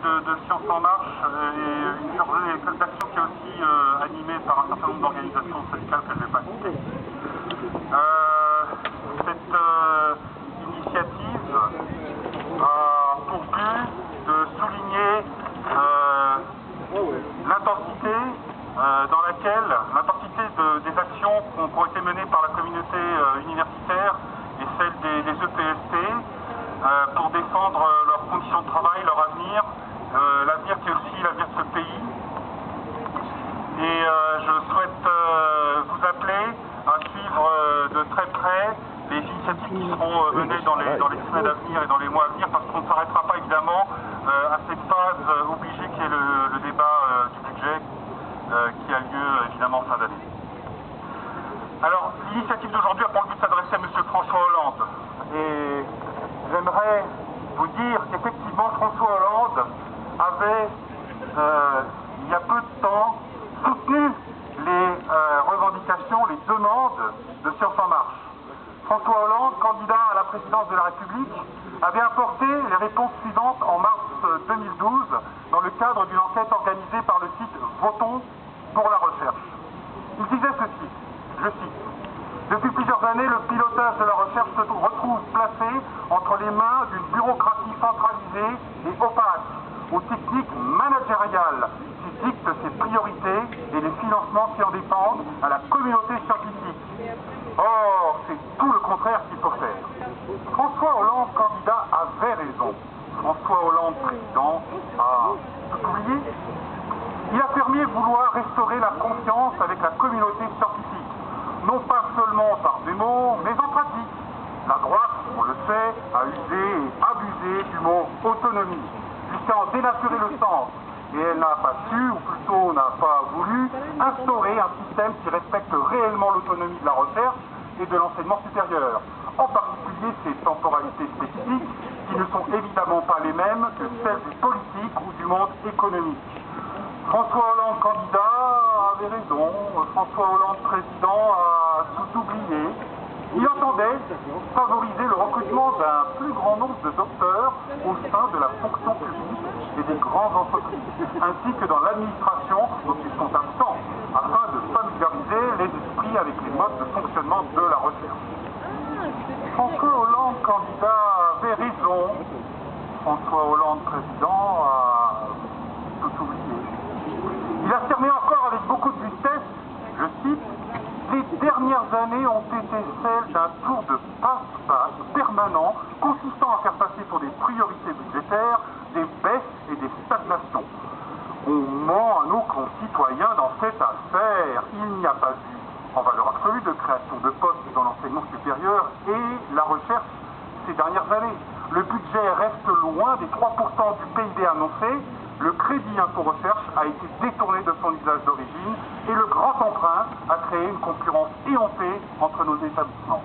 celle de Sciences en Marche et une journée d'action qui est aussi animée par un certain nombre d'organisations syndicales que je ne vais pas citer. Cette initiative a pour but de souligner l'intensité des actions qui ont été menées par la communauté universitaire et celle des EPST pour défendre leurs conditions de travail, leur avenir, l'avenir qui est aussi l'avenir de ce pays. Et je souhaite vous appeler à suivre de très près les initiatives qui seront menées dans les semaines à venir et dans les mois à venir, parce qu'on ne s'arrêtera pas évidemment à cette phase obligée qui est le débat du budget qui a lieu évidemment en fin d'année. Alors, l'initiative d'aujourd'hui a pour le but de s'adresser à M. François Hollande. Et j'aimerais vous dire qu'effectivement François Hollande avait, il y a peu de temps, soutenu les revendications, les demandes de Sciences en Marche. François Hollande, candidat à la présidence de la République, avait apporté les réponses suivantes en mars 2012 dans le cadre d'une enquête organisée par le site Votons pour la recherche. Il disait ceci, je cite: « Depuis plusieurs années, le pilotage de la recherche se retrouve placé entre les mains d'une bureaucratie centralisée et opaque, aux techniques managériales qui dictent ses priorités et les financements qui en dépendent à la communauté scientifique. Or, c'est tout le contraire qu'il faut faire. » François Hollande, candidat, avait raison. François Hollande, président, a tout oublié. Il a affirmé vouloir restaurer la confiance avec la communauté scientifique, non pas seulement par des mots, mais en pratique. La droite, on le sait, a usé et abusé du mot autonomie, jusqu'à en dénaturer le sens. Et elle n'a pas su, ou plutôt n'a pas voulu, instaurer un système qui respecte réellement l'autonomie de la recherche et de l'enseignement supérieur, en particulier ses temporalités spécifiques, qui ne sont évidemment pas les mêmes que celles du politique ou du monde économique. François Hollande, candidat, avait raison. François Hollande, président, a tout oublié. Il entendait favoriser le recrutement d'un plus grand nombre de docteurs au sein de la fonction publique et des grandes entreprises, ainsi que dans l'administration dont ils sont absents, afin de familiariser les esprits avec les modes de fonctionnement de la recherche. François Hollande, candidat, avait raison. François Hollande, président, a tout oublié. Il affirmait encore avec beaucoup de justesse, je cite: « Les dernières années ont été celles d'un tour de passe-passe permanent consistant à faire passer pour des priorités budgétaires des baisses et des stagnations. On ment à nos concitoyens dans cette affaire. Il n'y a pas eu, en valeur absolue, de création de postes dans l'enseignement supérieur et la recherche ces dernières années. Le budget reste loin des 3% du PIB annoncé. Le crédit impôt recherche a été détourné de son usage d'origine et le grand emprunt a créé une concurrence éhontée entre nos établissements. »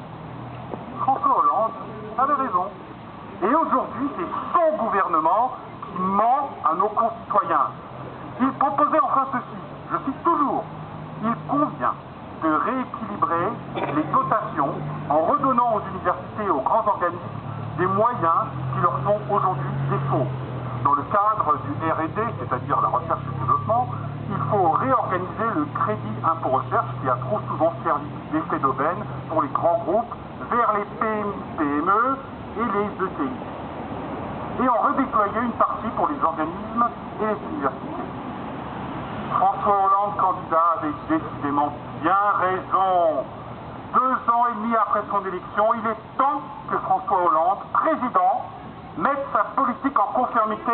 François Hollande avait raison. Et aujourd'hui, c'est son gouvernement qui ment à nos concitoyens. Il proposait enfin ceci, je cite toujours: « Il convient de rééquilibrer les dotations en redonnant aux universités et aux grands organismes des moyens qui leur font aujourd'hui défaut. Dans le cadre du R&D, c'est-à-dire la recherche et développement, il faut réorganiser le crédit impôt recherche qui a trop souvent servi d'effet d'aubaine pour les grands groupes vers les PME et les ETI. Et en redéployer une partie pour les organismes et les universités. » François Hollande, candidat, avait décidément bien raison. 2 ans et demi après son élection, il est temps que François Hollande, président, mette sa politique en conformité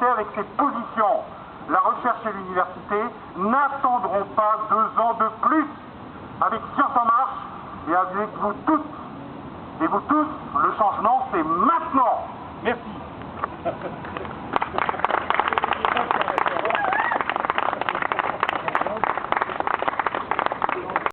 avec ses positions. La recherche et l'université n'attendront pas 2 ans de plus. Avec Sciences en Marche et avec vous toutes et vous tous, le changement c'est maintenant. Merci.